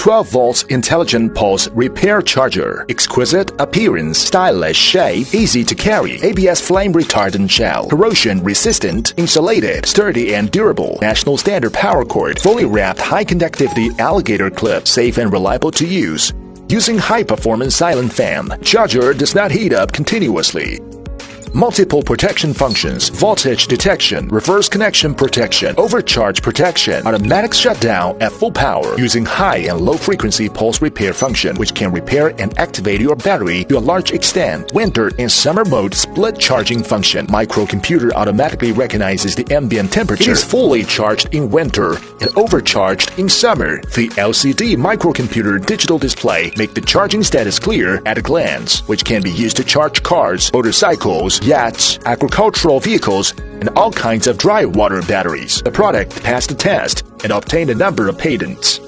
12 volts intelligent pulse repair charger. Exquisite appearance, stylish shape, easy to carry. ABS flame retardant shell. Corrosion resistant, insulated, sturdy and durable. National standard power cord. Fully wrapped high conductivity alligator clip. Safe and reliable to use. Using high performance silent fan. Charger does not heat up continuously. Multiple protection functions, voltage detection, reverse connection protection, overcharge protection, automatic shutdown at full power using high and low frequency pulse repair function which can repair and activate your battery to a large extent. Winter and summer mode split charging function. Microcomputer automatically recognizes the ambient temperature. It is fully charged in winter and overcharged in summer. The LCD microcomputer digital display make the charging status clear at a glance, which can be used to charge cars, motorcycles, yachts, agricultural vehicles, and all kinds of dry water batteries. The product passed the test and obtained a number of patents.